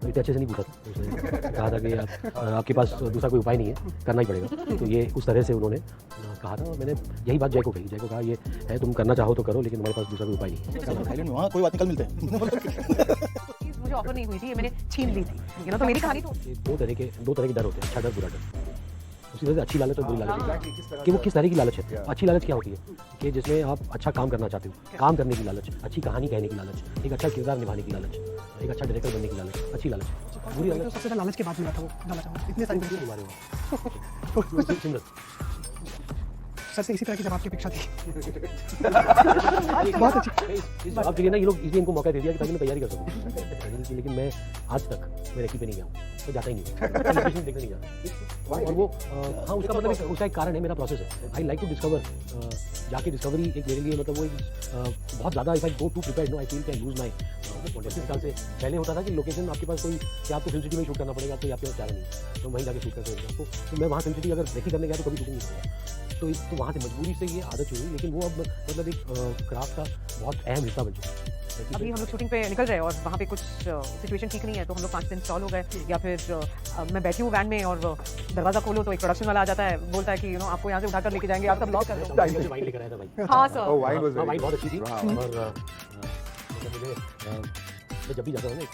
इतने अच्छे से नहीं पूछा था, उसने कहा था कि आपके पास दूसरा कोई उपाय नहीं है, करना ही पड़ेगा। तो ये उस तरह से उन्होंने कहा था और मैंने यही बात जय को कही। जय को कहा ये है, तुम करना चाहो तो करो, लेकिन तुम्हारे पास दूसरा कोई उपाय नहीं है। थाईलैंड में वहाँ कोई बात नहीं, कल मिलते हैं। चीज़ मुझे ऑफर नहीं हुई थी, ये मैंने छीन ली थी। तो मेरी कहानी तो ये दो तरह के डर होते हैं, अच्छा डर, बुरा डर। उसी तरह से अच्छी लालच और बुरी लालच कि वो किस तरह की लालच है। अच्छी लालच क्या होती है कि जिसमें आप अच्छा काम करना चाहते हो, काम करने की लालच, अच्छी कहानी कहने की लालच, एक अच्छा किरदार निभाने की लालच, एक अच्छा डायरेक्टर बनने की लालच, अच्छी लालच। बुरी तो लालच सबसे ज़्यादा लालच के बाद मिला था वो, बताना चाहूँगा इतने सारी के बारे में सिमरन। सर से इसी तरह की जवाब की अपेक्षा थी। बहुत अच्छी जवाब के लिए ना ये लोग इसलिए इनको मौका दे दिया कि ताकि मैं तैयारी कर सकूँ। लेकिन मैं आज तक मैं रेकी पे नहीं गया हूँ, तो जाता ही नहीं हूँ, लोकेशन देखने नहीं जाता। और वो हाँ, उसका मतलब उसका एक कारण है, मेरा प्रोसेस है। आई लाइक टू डिस्कवर, जाके डिस्कवरी एक मेरे लिए मतलब वो बहुत ज़्यादा if I go to prepared no I feel can lose my contact. साल से पहले होता था कि लोकेशन आपके पास कोई कि आपको फिल्म सिटी में शूट करना पड़ेगा, तो आपके पास चारा नहीं है, तो वहीं जाके शूट करते हैं। तो मैं वहाँ फिल्म सिटी अगर रेकी करने गया तो कभी शूटिंग नहीं करूँगा। तो वहाँ से मजबूरी से ये आदत हुई, लेकिन वो अब मतलब एक क्राफ्ट का बहुत अहम हिस्सा बन चुका है। अभी हम लोग शूटिंग पे निकल रहे हैं और वहाँ पे कुछ सिचुएशन ठीक नहीं है, तो हम लोग 5 दिन स्टॉल हो गए। या फिर मैं बैठी हूँ वैन में और दरवाज़ा खोलो तो एक प्रोडक्शन वाला आ जाता है, बोलता है कि आपको यहाँ से उठाकर लेके जाएंगे, आप सब ब्लॉक कर दो। वाइन लेकर आया था भाई। हाँ सर, वाइन बहुत अच्छी थी। और मतलब मुझे मैं जब भी जाता हूँ ना, एक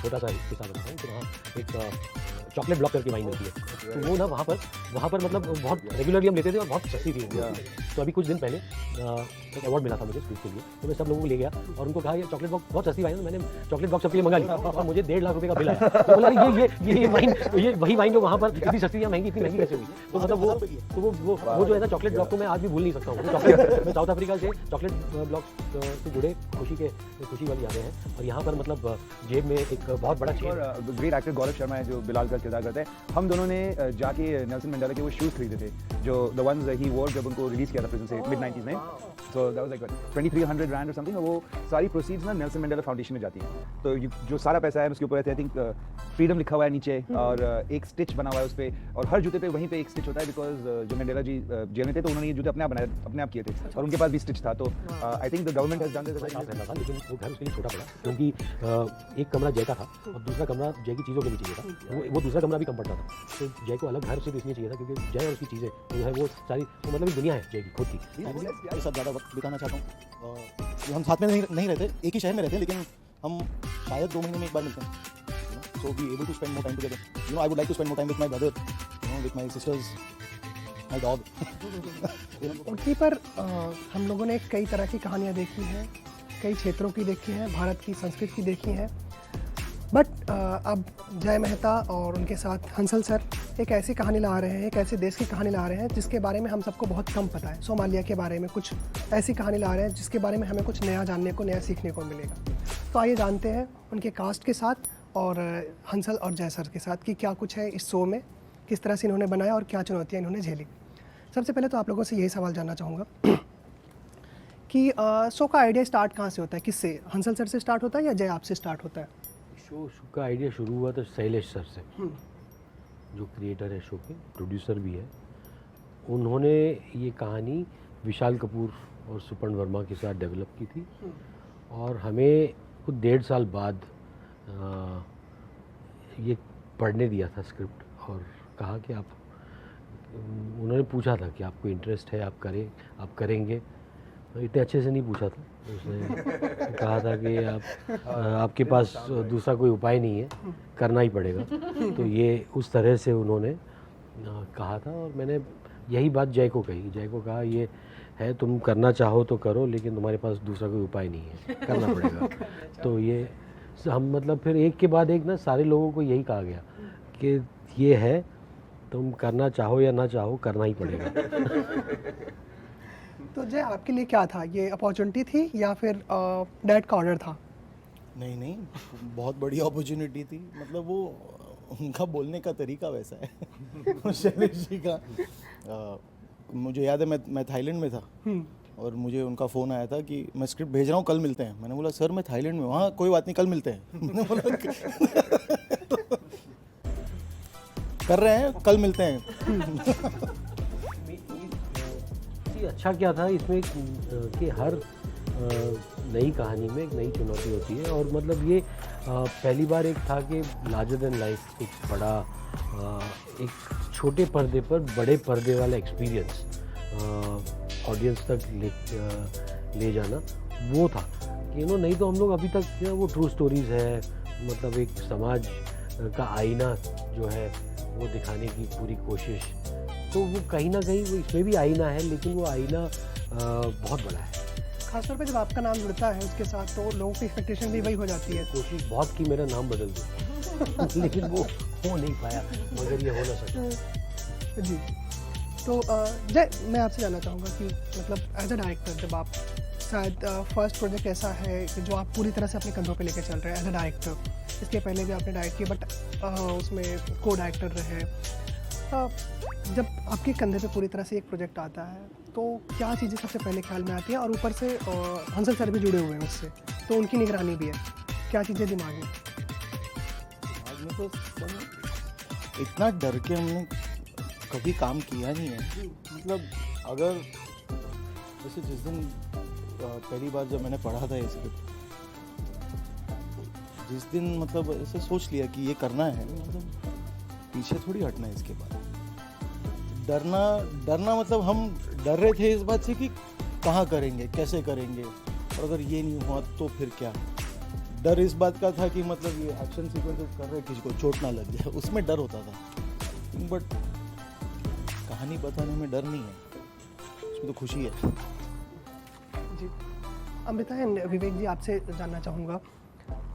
छोटा सा किस्सा बताता हूँ कि वहाँ एक चॉकलेट ब्लॉक करके वाइन मिलती है, तो वो ना वहाँ पर मतलब बहुत रेगुलरली हम लेते थे और बहुत सस्ती थी। तो अभी कुछ दिन पहले एक अवार्ड मिला था मुझे स्पीच के लिए, तो मैं सब लोगों को ले गया और उनको कहा ये चॉकलेट बॉक्स बहुत सस्ती वाइन है। मैंने चॉकलेट बॉक्स सबके लिए मंगा लिया और मुझे 1.5 लाख रुपए का बिल आया। तो बोला ये वाइन, ये वही वाइन जो वहाँ पर इतनी सस्ती या महंगी, इतनी महंगी कैसे हुई? तो मतलब वो जो है ना चॉकलेट ब्लॉक को मैं आज भी भूल नहीं सकता हूँ। चॉकलेट मैं साउथ अफ्रीका से चॉकलेट ब्लॉक से जुड़े खुशी वाली यादें हैं। और यहाँ पर मतलब जेब में एक बहुत बड़ा chain. Great actor Gaurav Sharma है जो बिलाल का किरदार करते हैं। हम दोनों ने जाके नेल्सन मंडेला के वो शूज खरीदे थे जो द वंस ही वोर जब उनको रिलीज किया था प्रिजन से मिड-90s में। So that was like 2300 rand और समथिंग। वो सारी प्रोसीड्स ना नेल्सन मंडेला फाउंडेशन में जाती हैं। तो जो सारा पैसा है उसके ऊपर आई थिंक फ्रीडम लिखा हुआ है नीचे और एक स्टिच बना हुआ है उस पे, और हर जूते पे वहीं पे एक स्टिच होता है बिकॉज जो मंडेला जी जेल में थे तो उन्होंने ये जूते अपने आप किए थे और उनके पास भी स्टिच था। तो I think the government has done this. था, लेकिन वो घर उसके लिए छोटा पड़ा क्योंकि एक कमरा जय का था और दूसरा कमरा जय की चीज़ों के लिए चाहिए था। वो दूसरा कमरा भी कम पड़ता था, तो जय को अलग घर सिर्फ इसलिए चाहिए था क्योंकि जय और उसकी चीज़ें जो है वो सारी तो मतलब एक दुनिया है जय की खुद की। मेरे साथ ज़्यादा वक्त बिताना चाहता हूँ। हम साथ में नहीं रहते, एक ही शहर में रहते हैं, लेकिन हम शायद 2 महीने में एक बार मिलते हैं। So be able to spend more time together. I would like to spend more time with my brother, with my sisters, my dog. OT पर हम लोगों ने कई तरह की कहानियाँ देखी हैं, कई क्षेत्रों की देखी हैं, भारत की संस्कृति की देखी हैं। बट अब जय मेहता और उनके साथ हंसल सर एक ऐसी कहानी ला रहे हैं, एक ऐसे देश की कहानी ला रहे हैं जिसके बारे में हम सबको बहुत कम पता है। सोमालिया के बारे में कुछ ऐसी कहानी ला रहे हैं जिसके बारे में हमें कुछ नया जानने को, नया सीखने को मिलेगा। तो आइए जानते हैं उनके कास्ट के साथ और हंसल और जय सर के साथ कि क्या कुछ है इस शो में, किस तरह से इन्होंने बनाया और क्या चुनौतियाँ इन्होंने झेली। सबसे पहले तो आप लोगों से यही सवाल जानना चाहूँगा कि शो का आइडिया स्टार्ट कहाँ से होता है, किससे? हंसल सर से स्टार्ट होता है या जय आपसे स्टार्ट होता है? शो का आइडिया शुरू हुआ तो शैलेश सर से, जो क्रिएटर है शो के, प्रोड्यूसर भी है। उन्होंने ये कहानी विशाल कपूर और सुपर्ण वर्मा के साथ डेवलप की थी और हमें कुछ 1.5 साल बाद ये पढ़ने दिया था स्क्रिप्ट और कहा कि आप, उन्होंने पूछा था कि आपको इंटरेस्ट है, आप करेंगे। तो इतने अच्छे से नहीं पूछा था, उसने कहा था कि आपके पास दूसरा कोई उपाय नहीं है, करना ही पड़ेगा। तो ये उस तरह से उन्होंने कहा था और मैंने यही बात जय को कही। जय को कहा ये है, तुम करना चाहो तो करो, लेकिन तुम्हारे पास दूसरा कोई उपाय नहीं है, करना पड़ेगा। तो ये हम मतलब फिर एक के बाद एक ना सारे लोगों को यही कहा गया कि ये है, तुम करना चाहो या ना चाहो, करना ही पड़ेगा। तो जय आपके लिए क्या था, ये अपॉर्चुनिटी थी या फिर डैड का ऑर्डर था? नहीं, बहुत बड़ी अपॉर्चुनिटी थी। मतलब वो उनका बोलने का तरीका वैसा है शैलेश जी का। मुझे याद है मैं थाईलैंड में था और मुझे उनका फ़ोन आया था कि मैं स्क्रिप्ट भेज रहा हूँ, कल मिलते हैं। मैंने बोला सर मैं थाईलैंड में, वहाँ कोई बात नहीं, कल मिलते हैं। मैंने बोला कर रहे हैं, कल मिलते हैं। अच्छा क्या था इसमें कि हर नई कहानी में एक नई चुनौती होती है और मतलब ये पहली बार एक था कि लार्जर देन लाइफ, एक बड़ा एक छोटे पर्दे पर बड़े पर्दे वाला एक्सपीरियंस ऑडियंस तक ले जाना, वो था कि नहीं तो हम लोग अभी तक वो ट्रू स्टोरीज़ है, मतलब एक समाज का आईना जो है वो दिखाने की पूरी कोशिश, तो वो कहीं ना कहीं वो इसमें भी आईना है, लेकिन वो आईना बहुत बड़ा है। खासतौर पे जब आपका नाम जुड़ता है उसके साथ तो लोगों की एक्सपेक्टेशन भी वही हो जाती है। कोशिश बहुत की मेरा नाम बदल दूँ लेकिन वो हो नहीं पाया, मगर ये हो ना सका। जी, तो जय, मैं आपसे जानना चाहूँगा कि मतलब एज अ डायरेक्टर, जब आप शायद फर्स्ट प्रोजेक्ट ऐसा है कि जो आप पूरी तरह से अपने कंधों पे लेके चल रहे हैं एज अ डायरेक्टर, इसके पहले भी आपने डायरेक्ट किया बट उसमें को डायरेक्टर रहे, जब आपके कंधे पे पूरी तरह से एक प्रोजेक्ट आता है तो क्या चीज़ें सबसे पहले ख्याल में आती है, और ऊपर से हंसल सर भी जुड़े हुए हैं उससे, तो उनकी निगरानी भी है, क्या चीज़ें दिमाग में? दिमाग में तो इतना डर के हमने कभी काम किया नहीं है। मतलब अगर जैसे जिस दिन पहली बार जब मैंने पढ़ा था ये स्क्रिप्ट, जिस दिन मतलब ऐसे सोच लिया कि ये करना है, मतलब पीछे थोड़ी हटना है इसके बाद। डरना मतलब हम डर रहे थे इस बात से कि कहाँ करेंगे, कैसे करेंगे, और अगर ये नहीं हुआ तो फिर क्या। डर इस बात का था कि मतलब ये एक्शन सीक्वेंसेस कर रहे किसी को चोट ना लग जाए, उसमें डर होता था। बट कहानी बताने में डर नहीं है, उसमें तो खुशी है। जी, अमृता एंड विवेक जी, आपसे जानना चाहूँगा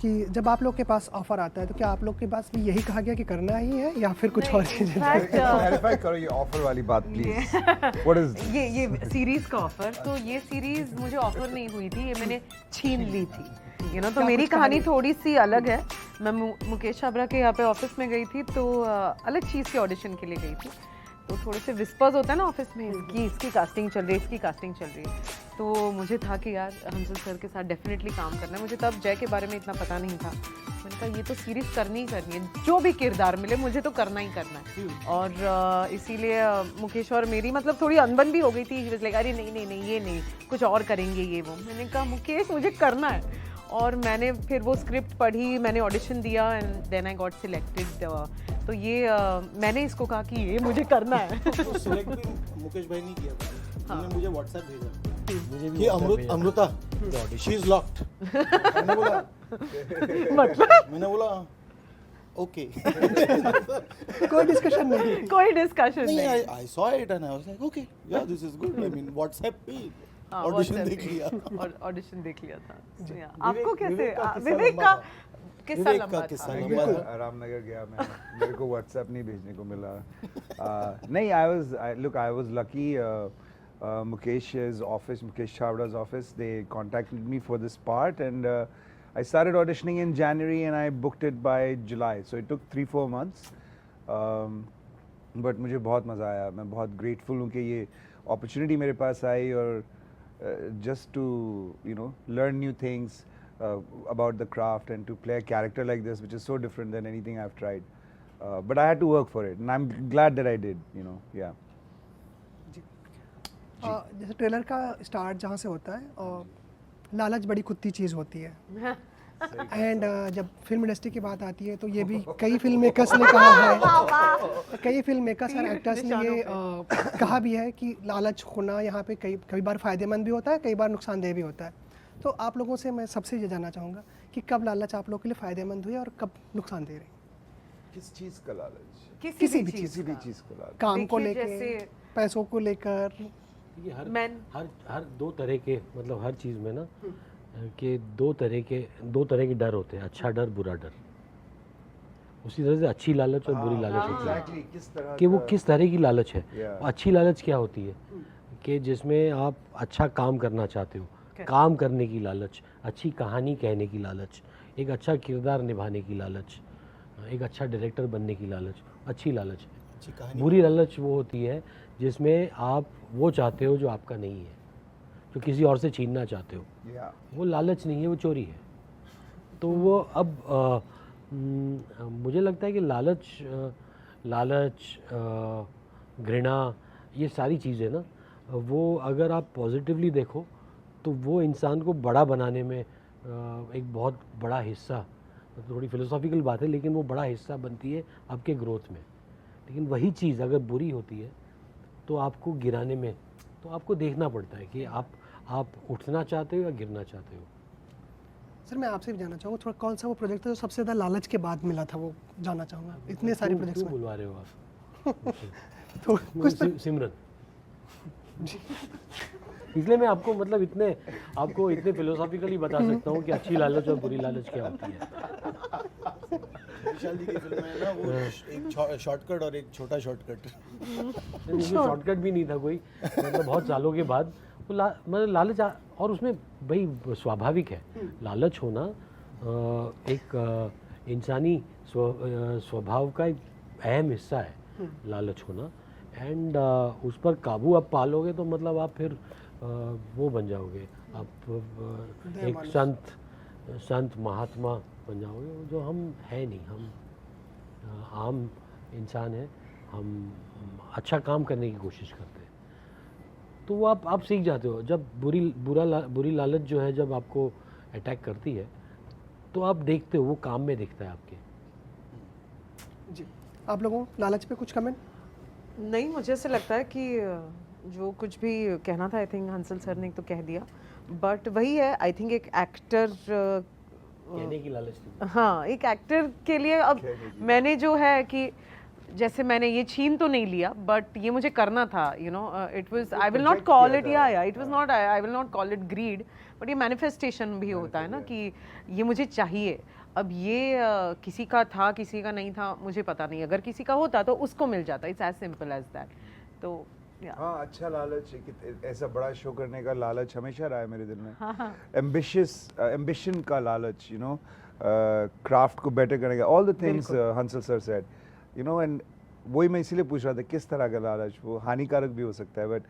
कि जब आप लोग के पास ऑफर आता है तो क्या आप लोग के पास भी यही कहा गया कि करना ही है या फिर कुछ और चीज़ें? क्लैरिफाई करो ये ऑफर वाली बात प्लीज। व्हाट इज ये सीरीज का ऑफर, तो ये सीरीज मुझे ऑफर नहीं हुई थी, ये मैंने छीन ली थी, तो मेरी कहानी थोड़ी सी अलग है। मैं मुकेश छाबड़ा के यहाँ पे ऑफिस में गई थी, तो अलग चीज़ के ऑडिशन के लिए गई थी, तो थोड़े से विस्पर्स होता है ना ऑफिस में, इसकी कास्टिंग चल रही है, इसकी कास्टिंग चल रही है, तो मुझे था कि यार हंसल सर के साथ डेफिनेटली काम करना है। मुझे तब जय के बारे में इतना पता नहीं था, मैंने कहा ये तो सीरीज करनी ही करनी है, जो भी किरदार मिले मुझे तो करना ही करना है। और इसीलिए मुकेश और मेरी मतलब थोड़ी अनबन भी हो गई थी, लाइक अरे नहीं ये नहीं, कुछ और करेंगे ये वो। मैंने कहा मुकेश मुझे करना है, और मैंने फिर वो स्क्रिप्ट पढ़ी, मैंने ऑडिशन दिया and then I got selected. तो ये मैंने इसको कहा कि ये मुझे करना है। तो सिलेक्ट भी मुकेश भाई ने किया था, उन्होंने मुझे व्हाट्सएप भेजा मुझे भी कि अमृता शी इज लॉक्ड। मैंने बोला मतलब मैंने बोला ओके। कोई डिस्कशन नहीं? कोई डिस्कशन नहीं, नहीं। I saw it and I was like okay yeah this is good. I mean WhatsApp पे ऑडिशन देख लिया और ऑडिशन देख लिया था। Yeah. विवेक- आपको कैसे विवेक का किस्सा विवेक लंबा का था। किस्सा विवेक का लंबा किस्सा था। लंबा था। रामनगर गया मैं, मेरे को व्हाट्सएप नहीं भेजने को मिला। नहीं, I was lucky. Mukesh's office, Mukesh Chavda's office, they contacted me for this part, and I started auditioning in January and I booked it by July, so it took 3-4 months. But मुझे बहुत मज़ा आया, मैं बहुत grateful हूँ कि ये opportunity मेरे पास आई, और just to learn new things about the craft and to play a character like this, which is so different than anything I've tried. But I had to work for it, and I'm glad that I did. Yeah. जैसे trailer का start जहाँ से होता है, और लालच बड़ी कुत्ती चीज़ होती है, एंड जब फिल्म इंडस्ट्री की बात आती है तो ये भी कई फिल्म मेकर्स ने कहा है, कई फिल्म मेकर्स और एक्टर्स ने ये कहा भी है कि लालच होना यहाँ पे कई बार फ़ायदेमंद भी होता है, कई बार नुकसानदेह भी होता है। तो आप लोगों से मैं सबसे ये जानना चाहूँगा कि कब लालच आप लोगों के लिए फ़ायदेमंद हुई और कब नुकसानदेह रही? किस चीज़ का लालच? किसी भी किसी भी का। चीज़ का लालच। काम को देखिए, लेकर, जैसे पैसों को लेकर? ये हर दो तरह के, मतलब हर चीज़ में ना कि दो तरह के डर होते हैं, अच्छा डर, बुरा डर। उसी तरह से अच्छी लालच और बुरी लालच होती है Exactly, किस तरह कि वो का- किस तरह की लालच है। Yeah. अच्छी लालच क्या होती है कि जिसमें आप अच्छा काम करना चाहते हो, काम करने की लालच, अच्छी कहानी कहने की लालच, एक अच्छा किरदार निभाने की लालच, एक अच्छा डायरेक्टर बनने की लालच, अच्छी लालच है। अच्छी कहानी। बुरी लालच वो होती है जिसमें आप वो चाहते हो जो आपका नहीं है, जो किसी और से छीनना चाहते हो। Yeah. वो लालच नहीं है, वो चोरी है। तो वो अब मुझे लगता है कि लालच घृणा, ये सारी चीज़ें ना, वो अगर आप पॉजिटिवली देखो तो वो इंसान को बड़ा बनाने में एक बहुत बड़ा हिस्सा तो थोड़ी फिलोसॉफिकल बात है, लेकिन वो बड़ा हिस्सा बनती है आपके ग्रोथ में। लेकिन वही चीज़ अगर बुरी होती है तो आपको गिराने में, तो आपको देखना पड़ता है कि आप उठना चाहते हो या गिरना चाहते हो। सर मैं आपसे भी जानना चाहूँगा थोड़ा, कौन सा वो प्रोजेक्ट था जो सबसे ज़्यादा लालच के बाद मिला था, वो जानना चाहूँगा इतने सारे प्रोजेक्ट्स क्यों में। बुलवा रहे हो आप? तो कुछ तो सिमरन, इसलिए मैं आपको मतलब इतने फिलोसॉफिकली बता सकता हूँ कि अच्छी लालच और बुरी लालच क्या होती है। विशाल जी की फिल्म में ना वो एक शॉर्टकट और एक छोटा शॉर्टकट। शॉर्टकट भी नहीं था कोई, मतलब बहुत सालों के बाद वो मतलब लालच और उसमें भाई स्वाभाविक है लालच होना, एक इंसानी स्वभाव का एक अहम हिस्सा है लालच होना। एंड उस पर काबू आप पालोगे तो मतलब आप फिर वो बन जाओगे, आप एक संत महात्मा बन जाओगे, जो हम है नहीं। हम आम इंसान हैं, हम अच्छा काम करने की कोशिश करते हैं। तो वो आप सीख जाते हो। जब बुरी लालच जो है जब आपको अटैक करती है तो आप देखते हो, वो काम में दिखता है आपके। जी, आप लोगों को लालच पे कुछ कमेंट? नहीं, मुझे ऐसे लगता है कि जो कुछ भी कहना था आई थिंक हंसल सर ने तो कह दिया, बट वही है आई थिंक एक एक्टर कहने की लालच थी। हाँ, एक एक्टर के लिए अब मैंने जो है कि जैसे मैंने ये छीन तो नहीं लिया, बट ये मुझे करना था, you know, it was, I will not call it, या it was not, I will not call it greed, but ये मैनिफेस्टेशन भी होता है ना कि ये मुझे चाहिए। अब ये किसी का था किसी का नहीं था मुझे पता नहीं, अगर किसी का होता तो उसको मिल जाता, it's as simple as that. तो हाँ, अच्छा लालच, ऐसा बड़ा शो करने का लालच हमेशा रहा है मेरे दिल में। एम्बिशन का लालच, यू नो, क्राफ्ट को बेटर करने का, all the things Hansal sir said, you know. And वही मैं इसीलिए पूछ रहा था किस तरह का लालच, वो हानिकारक भी हो सकता है, बट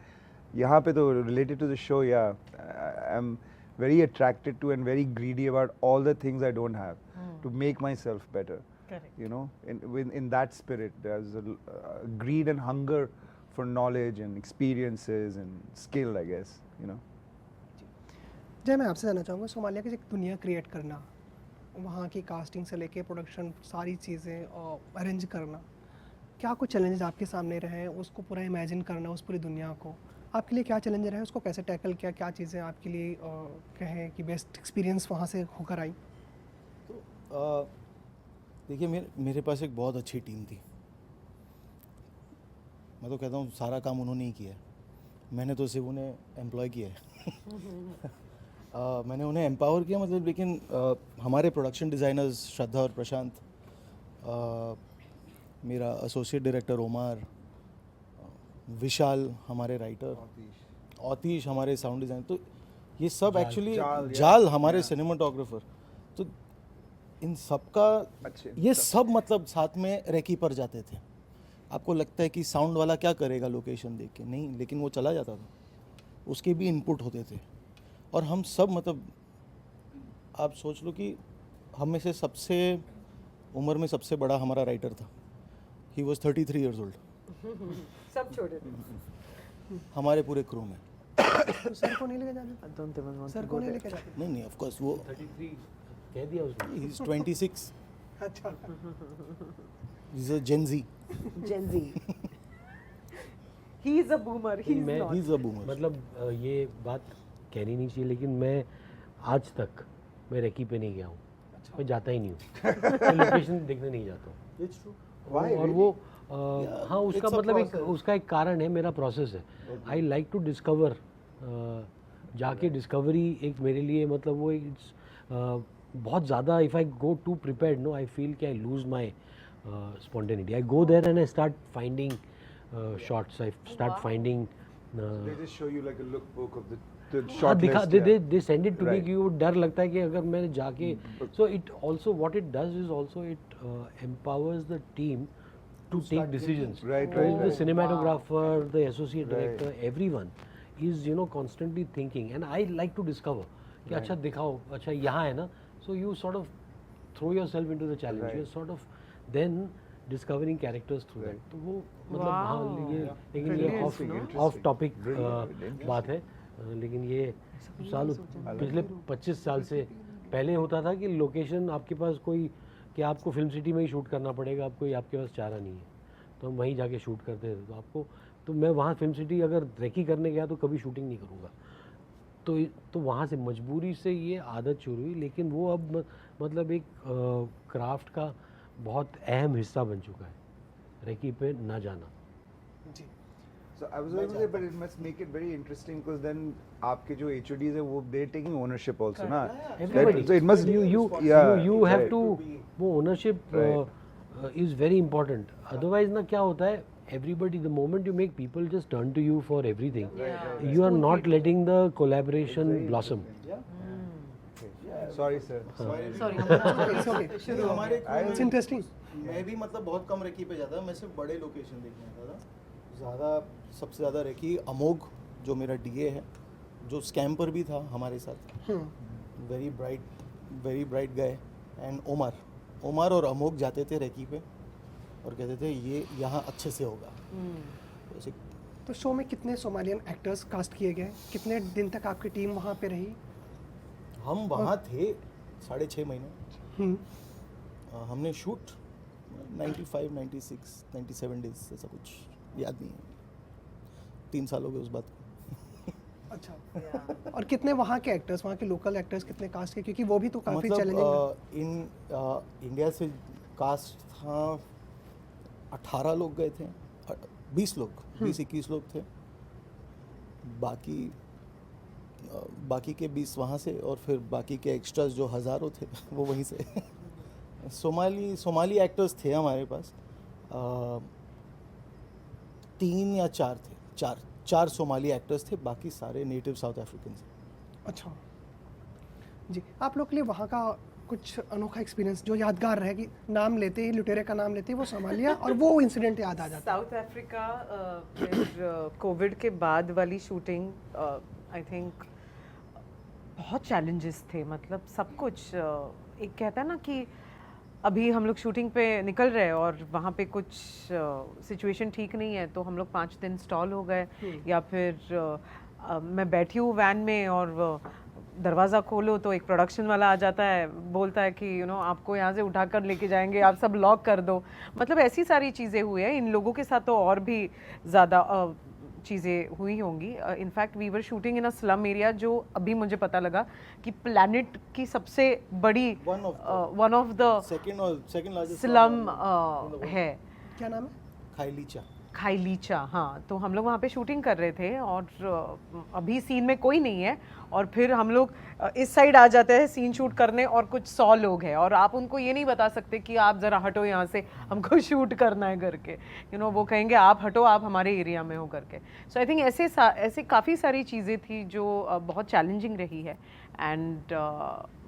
यहाँ पे तो रिलेटेड टू द शो, या I am very attracted to and very greedy about all the things I don't have to make myself better. Correct. You know, in that spirit, there's a greed and hunger for knowledge and experiences and skill, I guess, you know. जय, मैं आपसे जानना चाहूँगा Somalia की एक दुनिया create करना, वहाँ की कास्टिंग से लेके प्रोडक्शन, सारी चीज़ें अरेंज करना, क्या कुछ चैलेंजेस आपके सामने रहे हैं? उसको पूरा इमेजिन करना, उस पूरी दुनिया को आपके लिए क्या चैलेंज रहे, उसको कैसे टैकल किया, क्या चीज़ें आपके लिए कहें कि बेस्ट एक्सपीरियंस वहाँ से होकर आई? तो देखिए, मेरे पास एक बहुत अच्छी टीम थी। मैं तो कहता हूँ सारा काम उन्होंने ही किया है, मैंने तो सिर्फ उन्हें एम्प्लॉय किया है। मैंने उन्हें एम्पावर किया, मतलब, लेकिन हमारे प्रोडक्शन डिज़ाइनर्स श्रद्धा और प्रशांत, मेरा एसोसिएट डायरेक्टर ओमार, विशाल हमारे राइटर, आतिश हमारे साउंड डिज़ाइन, तो ये सब एक्चुअली जाल हमारे सिनेमाटोग्राफर, तो इन सब का ये सब मतलब साथ में रेकी पर जाते थे। आपको लगता है कि साउंड वाला क्या करेगा लोकेशन देख के, नहीं, लेकिन वो चला जाता था, उसके भी इनपुट होते थे। और हम सब मतलब आप सोच लो कि हम में से सबसे उम्र में सबसे बड़ा हमारा राइटर था, ही वॉज 33 ईयर्स ओल्ड, सब छोटे थे हमारे पूरे क्रू में। तो सर को नहीं लेके जाना? सर को नहीं लेके जाना? नहीं, ऑफ कोर्स वो 33 कह दिया उसने। ही इज 26, अच्छा, he is a Gen Z, Gen Z. He is a boomer. He is not. He is a boomer. मतलब ये बात कहनी नहीं चाहिए, लेकिन मैं आज तक मैं रेकी पे नहीं गया हूँ, मैं जाता ही नहीं हूँ, लोकेशन देखने नहीं जाता हूँ। It's true. और वो हाँ, उसका मतलब उसका एक कारण है, मेरा प्रोसेस है। आई लाइक टू डिस्कवर, जाके डिस्कवरी एक मेरे लिए मतलब वो एक बहुत ज़्यादा, if I go to prepared, no, I feel कि I lose my spontaneity. I go there and I start finding shots. I start finding. They just show you like a lookbook of the हाँ, shot दिखा list. they send it to me Right. कि वो डर लगता है कि अगर मैंने जाके, so it also what it does is also it empowers the team to take decisions. Right, All right, the right. cinematographer, the associate Right. director, everyone is, you know, constantly thinking, and I like to discover कि अच्छा दिखाओ, अच्छा यहाँ है ना, so you sort of throw yourself into the challenge. Right. You're sort of then discovering characters through that. तो वो मतलब हाँ, ये लेकिन ये ऑफ टॉपिक बात है, लेकिन ये पिछले 25 साल से पहले होता था कि लोकेशन आपके पास कोई, कि आपको फिल्म सिटी में ही शूट करना पड़ेगा, आपको आपके पास चारा नहीं है, तो हम वहीं जाके शूट करते थे। तो आपको, तो मैं वहाँ फिल्म सिटी अगर रेकी करने गया तो कभी शूटिंग नहीं करूँगा। तो वहाँ से मजबूरी से ये आदत शुरू हुई, लेकिन वो अब मतलब एक क्राफ्ट का बहुत अहम हिस्सा बन चुका है, रेकी पे ना जाना। जी So I was going to say, but it must make it very interesting because then आपके जो HODs है वो they're taking ownership also ना. Everybody. So it must you have correct. to, वो ownership is very important. Otherwise ना क्या होता है, everybody, the moment you make people just turn to you for everything, you are not letting the collaboration blossom. Sorry sir. Sorry it's okay नहीं, हमारे crew it's में interesting मैं भी मतलब बहुत कम रेकी पे जाता, मैं सिर्फ बड़े लोकेशन देखने आता था। ज़्यादा, सबसे ज़्यादा रेकी अमोघ जो मेरा डीए है, जो स्कैम्पर भी था हमारे साथ, वेरी ब्राइट गए, एंड ओमर और अमोघ जाते थे रेकी पे और कहते थे ये यहाँ अच्छे से होगा। ऐसे तो शो में कितने सोमालियन एक्टर्स कास्ट किए गए, कितने दिन तक आपकी टीम वहाँ पे रही? हम वहाँ थे 6.5 महीने। हम्म, हमने शूट 95, 96, 97 डेज, ऐसा कुछ याद नहीं है, 3 साल हो गए उस बात को। अच्छा। और कितने वहाँ के एक्टर्स, वहाँ के लोकल एक्टर्स कितने कास्ट के, क्योंकि वो भी तो काफ़ी चैलेंजिंग मतलब इंडिया से कास्ट था 18 लोग गए थे, 20 लोग, 20-21 लोग थे, बाकी के 20 वहाँ से, और फिर बाकी के एक्स्ट्रास जो हज़ारों थे वो वहीं से। सोमाली एक्टर्स थे हमारे पास, 3 या 4 थे, 4 सोमाली एक्टर्स थे, बाकी सारे नेटिव साउथ अफ्रीकन थे। अच्छा जी। आप लोग के लिए वहाँ का कुछ अनोखा एक्सपीरियंस जो यादगार रहे, कि नाम लेते ही, लुटेरे का नाम लेते ही वो सोमालिया और वो इंसिडेंट याद आ जाता है? साउथ अफ्रीका, फिर कोविड के बाद वाली शूटिंग, आई थिंक बहुत चैलेंजेस थे, मतलब सब कुछ। एक कहता है ना कि अभी हम लोग शूटिंग पे निकल रहे हैं और वहाँ पे कुछ सिचुएशन ठीक नहीं है, तो हम लोग 5 दिन स्टॉल हो गए, या फिर मैं बैठी हूँ वैन में और दरवाज़ा खोलो तो एक प्रोडक्शन वाला आ जाता है, बोलता है कि आपको यहाँ से उठा कर लेके जाएंगे, आप सब लॉक कर दो। मतलब ऐसी सारी चीज़ें हुई हैं। इन लोगों के साथ तो और भी ज़्यादा चीज़ें हुई होंगी। In fact we were shooting in a slum area, जो अभी मुझे पता लगा कि प्लैनेट की सबसे बड़ी one of the second largest slum है। क्या नाम है? खाइलीचा। हाँ, तो हम लोग वहाँ पे शूटिंग कर रहे थे और अभी सीन में कोई नहीं है, और फिर हम लोग इस साइड आ जाते हैं सीन शूट करने, और कुछ 100 लोग हैं और आप उनको ये नहीं बता सकते कि आप ज़रा हटो यहाँ से, हमको शूट करना है करके, वो कहेंगे आप हटो, आप हमारे एरिया में हो करके। सो आई थिंक ऐसे काफ़ी सारी चीज़ें थी जो बहुत चैलेंजिंग रही है। एंड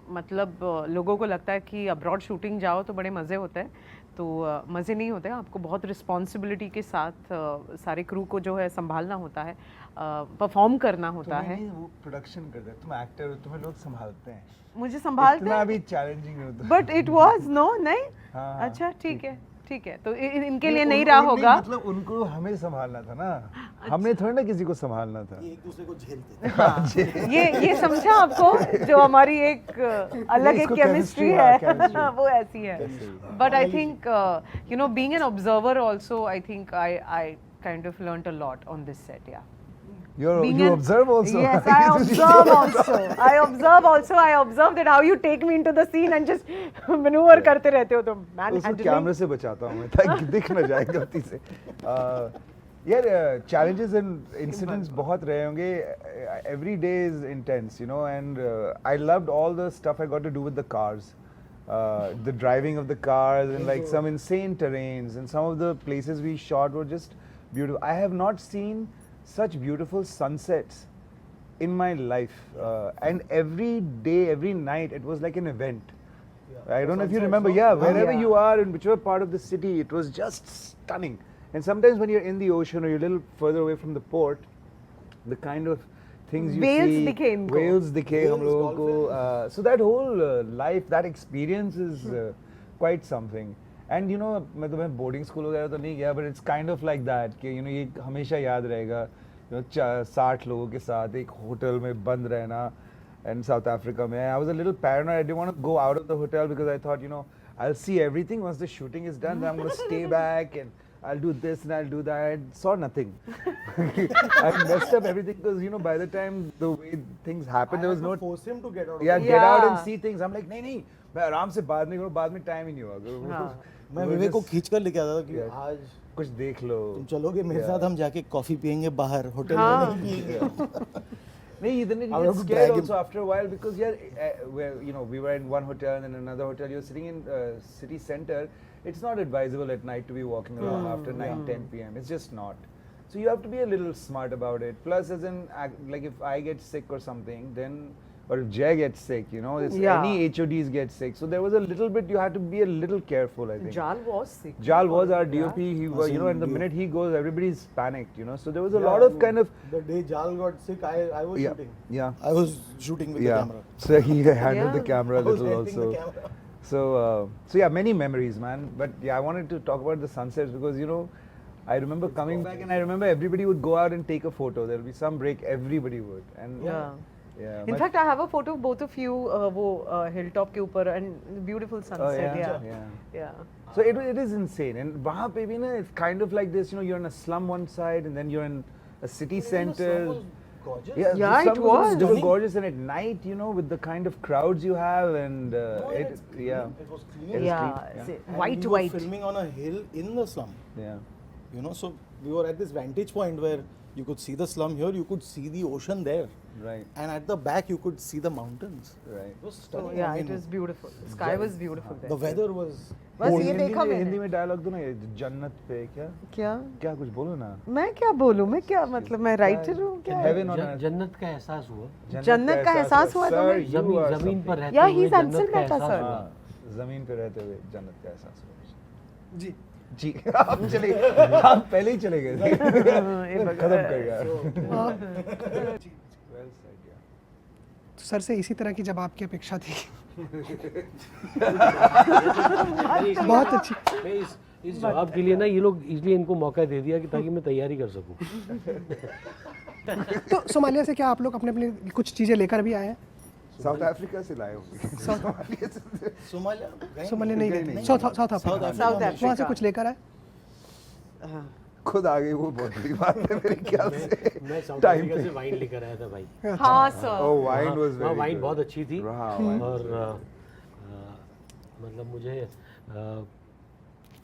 मतलब लोगों को लगता है कि अब्रॉड शूटिंग जाओ तो बड़े मज़े होते हैं, तो मज़े नहीं होते। आपको बहुत रिस्पॉन्सिबिलिटी के साथ सारे क्रू को जो है संभालना होता है, परफॉर्म करना होता है। वो प्रोडक्शन करते हैं, तुम एक्टर हो, तुम्हें लोग संभालते हैं, मुझे संभालते इतना हैं, भी चैलेंजिंग होता। बट इट वाज नो नहीं। हाँ, अच्छा ठीक है, तो इनके लिए नहीं रहा होगा। मतलब उनको हमें संभालना था ना, हमने थोड़ा ना किसी को संभालना था। एक दूसरे को झेलते थे। ये समझा आपको, जो हमारी एक अलग एक इसको केमिस्ट्री chemistry, है, chemistry। वो ऐसी है। But I think being an observer also, I think I kind of learned a lot on this set. या You observe also. Yes, I observe also. I observe that how you take me into the scene and just maneuver करते रहते हो तुम। उसको कैमरे से बचाता हूँ मैं ताकि दिख ना जाए गलती से। यार challenges and incidents बहुत रहे होंगे। Every day is intense, and I loved all the stuff I got to do with the cars. The driving of the cars and like some insane terrains, and some of the places we shot were just beautiful. I have not seen such beautiful sunsets in my life, and every day, every night, it was like an event. I don't know if you remember. Yeah, wherever you are in whichever part of the city, it was just stunning. And sometimes when you're in the ocean or you're a little further away from the port, the kind of things you see, whales दिखे हम लोगों को, so that whole life, that experience is quite something. And मैं तो मैं boarding school वगैरह तो नहीं गया, but it's kind of like that कि ये हमेशा याद रहेगा, 60 लोगों के साथ एक होटल में बंद रहना, in South Africa, man. I was a little paranoid. I didn't want to go out of the hotel because I thought, you know, I'll see everything once the shooting is done. Then I'm going to stay back and I'll do this and I'll do that. I saw nothing. I messed up everything because, you know, by the time the way things happened, there was no. force him to get out. Yeah, get out and Yeah. see things. I'm like, नहीं, मैं आराम से बाद में करूँ, बाद में time ही नहीं होगा. हाँ. मैं वो विवेक को just खींच कर लेके आता था कि Yeah. आज कुछ देख लो. तुम चलोगे मेरे साथ, हम जाके कॉफी पियेंगे बाहर, होटल में हाँ. नहीं पियेंगे. No, then it I would gets have to scared drag him. also after a while because you know, we were in one hotel and then another hotel. You're sitting in city center. It's not advisable at night to be walking around after 9, 10 p.m. It's just not. So you have to be a little smart about it. Plus, as in, like if I get sick or something, then, or if Jay gets sick, you know, Yeah. any HODs get sick. So there was a little bit, you had to be a little careful, I think. Jal was sick. Jal was our Yeah. DOP. He was, you know, and the DOP. minute he goes, everybody's panicked, you know. So there was a lot of kind of, The day Jal got sick, I was yeah, shooting. yeah. I was shooting with the Yeah, camera. so he handled Yeah. the camera a I was little handling also. the camera. So yeah, many memories, man. But yeah, I wanted to talk about the sunsets because, you know, I remember coming back and I remember everybody would go out and take a photo. There would be some break, everybody would. And Yeah. yeah. In but- fact, I have a photo of both of you, वो hilltop के ऊपर and beautiful oh, sunset. yeah, Yeah. yeah. Yeah. So it is insane. And वहाँ पे भी ना, it's kind of like this, you know, you're in a slum one side and then you're in a city center. Gorgeous. Yeah, Yeah, the it slum was. It was gorgeous, and at night, you know, with the kind of crowds you have, and No, it, it's clean. yeah, It was It clean. was Yeah. clean, say, And White, we were white. filming on a hill in the slum. yeah. You know, so we were at this vantage point where you could see the slum here, you could see the ocean there, Right, and at the back you could see the mountains. right. It was So stunning. yeah, I it mean, was beautiful. The sky was beautiful there. the weather was. बस ये हिंदी देखा में मैंने. हिंदी में dialogue दो ना, ये जन्नत पे क्या क्या? क्या कुछ बोलो ना. मैं क्या बोलूँ? मैं क्या मतलब मैं राइटर हूँ क्या? Heaven on earth. जन्नत का एहसास हुआ जन्नत का एहसास हुआ Sir, तुम्हें? you are जमीन पर something. रहते Yeah, हुए he's जन्नत answered का better, एहसास sir. हुआ। हाँ, जमीन पे रहते हुए जन्नत का एहसास हुआ. जी जी आप चले आप पहले ही चले गए थे. खत्म कर गया. Well said, yeah. तो सर से इसी तरह की जब आपकी अपेक्षा थी बहुत अच्छी मैं इस जवाब के लिए ना ये लोग इसलिए इनको मौका दे दिया कि ताकि मैं तैयारी कर सकूं। तो सोमालिया से क्या आप लोग अपने अपने कुछ चीज़ें लेकर भी आए हैं? साउथ अफ्रीका से लाए होंगे. सोमालिया गए? सोमालिया नहीं गए गए नहीं। South south South Africa Africa South में। Africa. वहाँ से कुछ लेकर आए? हाँ. खुद आ गई वो बहुत बड़ी बात है मेरे ख्याल से. मैं साउथ Time अफ्रीका पे. से वाइन लेकर आया था भाई। हाँ सर. Oh, wine was वहाँ very वाइन good. बहुत अच्छी थी हाँ, wine was और मतलब मुझे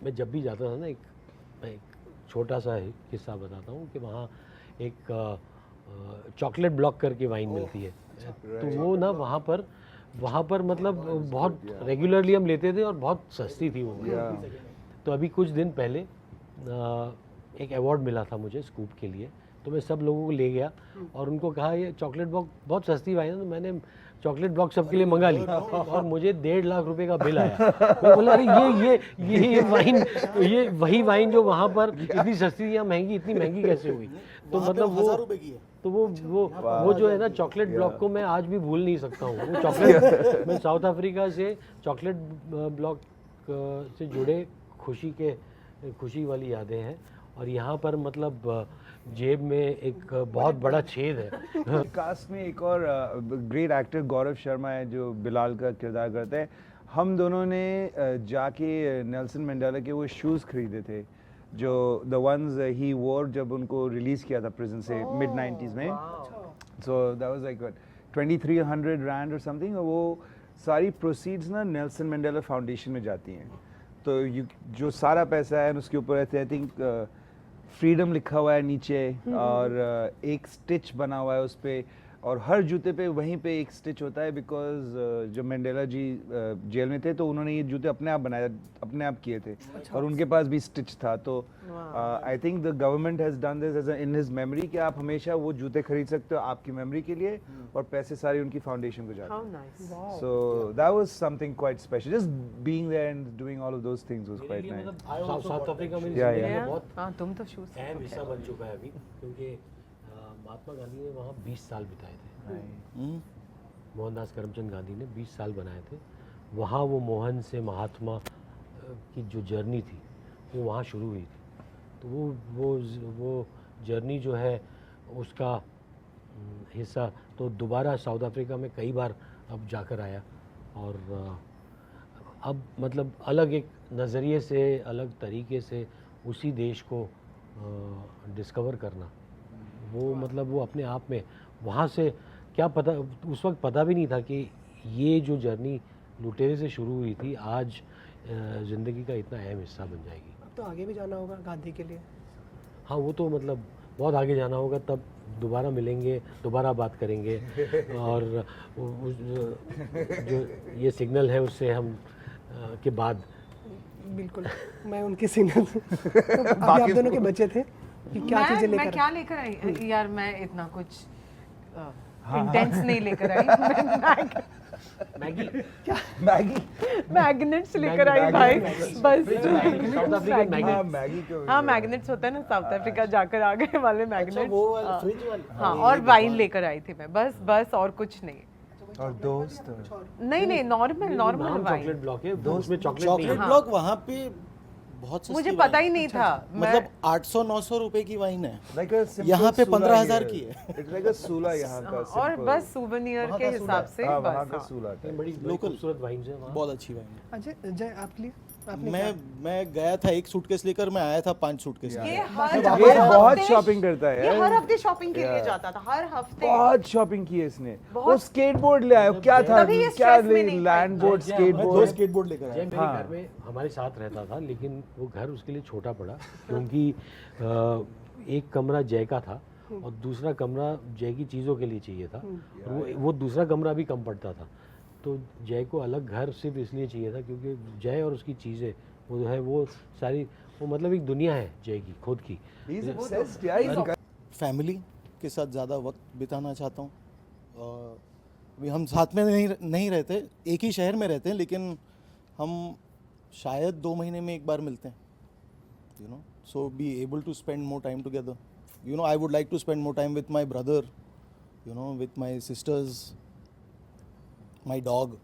मैं जब भी जाता था ना मैं एक छोटा सा किस्सा बताता हूँ कि वहाँ एक चॉकलेट ब्लॉक करके वाइन मिलती है, तो वो ना वहाँ पर मतलब बहुत रेगुलरली हम लेते थे और बहुत सस्ती थी वो। Yeah. तो अभी कुछ दिन पहले एक अवार्ड मिला था मुझे स्कूप के लिए, तो मैं सब लोगों को ले गया और उनको कहा ये चॉकलेट ब्लॉक बहुत सस्ती वाइन है, तो मैंने चॉकलेट ब्लॉक सबके लिए मंगा ली और मुझे 1.5 लाख रुपए का बिल आया। मैं बोला अरे ये वाइन, ये वही वाइन जो वहाँ पर इतनी सस्ती थी, यहाँ महंगी, इतनी महंगी कैसे हुई? तो वहाँ पे मतलब 1000 रुपए की है। तो वो जो है ना चॉकलेट ब्लॉक को मैं आज भी भूल नहीं सकता हूँ। वो चॉकलेट मैं साउथ अफ्रीका से चॉकलेट ब्लॉक से जुड़े खुशी वाली यादें हैं और यहाँ पर मतलब जेब में एक बहुत बड़ा छेद है। कास्ट में एक और ग्रेट एक्टर गौरव शर्मा है जो बिलाल का किरदार करते हैं. हम दोनों ने जाके नेल्सन मंडेला के वो शूज़ खरीदे थे जो द वंस ही वोर जब उनको रिलीज़ किया था प्रिजन से मिड 90s में. So that was like 2300 rand और समथिंग. वो सारी प्रोसीड्स ना नेल्सन मंडेला फाउंडेशन में जाती हैं. तो जो सारा पैसा है उसके ऊपर आई थिंक फ्रीडम लिखा हुआ है नीचे और एक स्टिच बना हुआ है उस पे और हर जूते पे वहीं पे एक स्टिच होता है बिकॉज जब मंडेला जी जेल में थे तो उन्होंने ये जूते अपने आप किए थे और उनके पास भी स्टिच था. तो I think the government has done this as in his memory कि आप हमेशा वो जूते खरीद सकते हो आपकी मेमोरी के लिए और पैसे सारे उनकी फाउंडेशन को जाते How हैं. nice. So that was something quite special. Just being there and doing all of those things was quite nice. South Africa में Yeah, जिंदगी yeah. का बहुत हाँ तुम तो शूज. अहम हिस्सा बन चुका है अभी, क्योंकि महात्मा गांधी ने वहाँ 20 साल बिताए थे। मोहनदास करमचंद गांधी ने 20 साल बनाए थे वहाँ। वो मोहन से महात्मा की जो जर्नी थी वो वहाँ शुरू हुई थी। तो वो जर्नी जो है उसका हिस्सा तो दोबारा साउथ अफ्रीका में कई बार अब जाकर आया, और अब मतलब अलग एक नज़रिए से, अलग तरीके से उसी देश को डिस्कवर करना, वो मतलब वो अपने आप में वहाँ से क्या पता, उस वक्त पता भी नहीं था कि ये जो जर्नी लुटेरे से शुरू हुई थी आज ज़िंदगी का इतना अहम हिस्सा बन जाएगी। अब तो आगे भी जाना होगा गांधी के लिए। हाँ, वो तो मतलब बहुत आगे जाना होगा, तब दोबारा मिलेंगे, दोबारा बात करेंगे, और जो ये सिग्नल है उससे हम के बाद बिल्कुल, मैं उनके सिग्नल तो अभी आप दोनों के बच्चे थे कि क्या चीज़ें मैं लेकर क्या लेकर आई यार, मैं इतना कुछ इंटेंस नहीं लेकर आई। मैं मैगी मैगी मैग्नेट्स लेकर आई भाई, बस। South African Maggi. हाँ मैगी को हाँ, मैग्नेट्स होता है ना, साउथ अफ्रीका जाकर आ गए वाले अच्छा मैग्नेट्स। वो वाला फ्रिज वाला। हाँ, और वाइन लेकर आई थी मैं, बस और कुछ नहीं। और दोस्त नहीं, नॉर्मल नाम वाइन। चॉकलेट ब्लॉक है, उसमें चॉकलेट नहीं चॉकलेट है। ब्लॉक वहाँ पे बहुत सस्ती मुझे वाइन पता ही नहीं था। मतलब 800-900 रुपए की वाइन है, like a simple यहाँ पे सूला 15,000 ही की है। It's like a सूला यहाँ का और simple। बस सूवेनियर वहाँ के का हिसाब से हाँ वहाँ बस। का हाँ। सूला ये बड़ी लोकल खूबसूरत वाइन्स है वहाँ। बहुत अच्छी वाइन है। अजय जय आपके लिए आपने मैं गया था 1 सूटकेस लेकर, मैं आया था 5 सूटकेस ये लेकर। हर ये बहुत हफ्ते- शॉपिंग करता है ये यार। हर हफ्ते शॉपिंग के लिए जाता था, हर हफ्ते। बहुत शॉपिंग की है इसने। बहुत। वो स्केटबोर्ड ले आया, क्या था, तभी ये क्या stress में नहीं था। लैंड बोर्ड जय, मैं 2 स्केटबोर्ड। स्केटबोर्ड लेकर जय आया। मेरे हाँ। घर में हमारे साथ रहता था, लेकिन वो घर उसके लिए छोटा पड़ा क्योंकि एक कमरा जय का था और दूसरा कमरा जय की चीज़ों के लिए चाहिए था। वो दूसरा कमरा भी कम पड़ता था, तो जय को अलग घर सिर्फ इसलिए चाहिए था क्योंकि जय और उसकी चीज़ें वो है, वो सारी, वो मतलब एक दुनिया है जय की खुद की। He's obsessed, यार। He's फैमिली के साथ ज़्यादा वक्त बिताना चाहता हूँ। अभी हम साथ में नहीं रहते, एक ही शहर में रहते हैं, लेकिन हम शायद 2 महीने में एक बार मिलते हैं, you know, so be able to spend more time together. You know, I would like to spend more time with my brother, you know, with my sisters, my dog.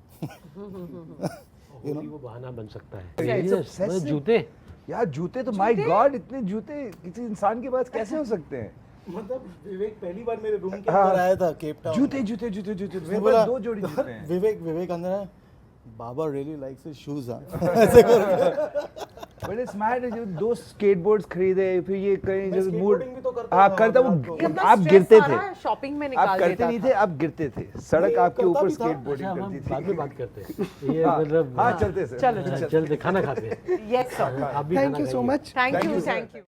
Holi वो बहाना बन सकता है। It's Yes, obsessive. मतलब जूते, यार जूते तो माय गॉड, इतने जूते किसी इंसान के पास कैसे हो सकते हैं? मतलब विवेक पहली बार मेरे रूम के हाँ। अंदर आया था केप टाउन। जूते जूते जूते जूते उसने मेरे बोला, पास 2 जोड़ी जूते हैं। विवेक अंदर है, Baba really likes his shoes. But it's mad, जो 2 स्केटबोर्ड्स खरीदे, फिर ये कहीं जो मूड skateboarding भी तो करता हाँ था करता रात को। ये वो अपना आप stress गिरते सारा थे, शॉपिंग में आप निकाल करते देता नहीं था। थे, आप गिरते थे, सड़क नहीं, आपके करता ऊपर भी था। स्केटबोर्डिंग अच्छा, हम करती थी। बाद में बात करते हैं। ये हाँ, मतलब हाँ चलते सर। चलो चलते खाना खाते हैं। यस सर, आप भी थैंक खाना यू सो खाइए। मच। Thank you.